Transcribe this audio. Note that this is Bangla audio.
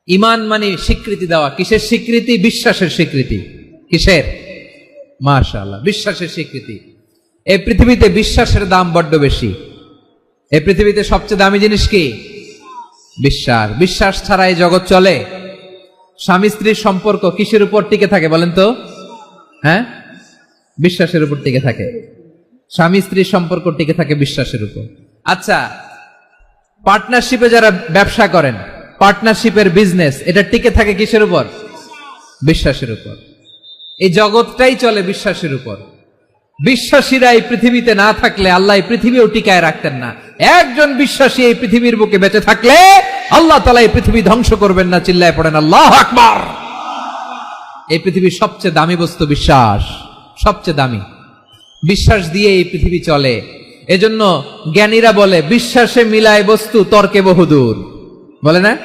ঈমান মানে স্বীকৃতি দেওয়া। কিসের স্বীকৃতি? বিশ্বাসের স্বীকৃতি। কিসের? মাশাআল্লাহ, বিশ্বাসের স্বীকৃতি। এই পৃথিবীতে বিশ্বাসের দাম বড্ড বেশি। এই পৃথিবীতে সবচেয়ে দামি জিনিস কি? বিশ্বাস। বিশ্বাস ছাড়া এই জগৎ চলে? স্বামী স্ত্রীর সম্পর্ক কিসের উপর টিকে থাকে বলেন তো? হ্যাঁ, বিশ্বাসের উপর টিকে থাকে। স্বামী স্ত্রীর সম্পর্ক টিকে থাকে বিশ্বাসের উপর। আচ্ছা, পার্টনারশিপে যারা ব্যবসা করেন, পার্টনারশিপের বিজনেস, এটা টিকে থাকে কিসের উপর? বিশ্বাসের উপর। এই জগৎটাই চলে বিশ্বাসের উপর। বিশ্বাসীরা এই পৃথিবীতে না থাকলে আল্লাহ এই পৃথিবীও টিকায় রাখতেন না। একজন বিশ্বাসী এই পৃথিবীর বুকে বেঁচে থাকলে আল্লাহ তাআলা এই পৃথিবী ধ্বংস করবেন না। চিল্লায় পড়েন আল্লাহু আকবার। এই পৃথিবীর সবচেয়ে দামি বস্তু বিশ্বাস, সবচেয়ে দামি। বিশ্বাস দিয়ে এই পৃথিবী চলে। এজন্য জ্ঞানীরা বলে বিশ্বাসে মিলায় বস্তু তর্কে বহুদূর, বলে না?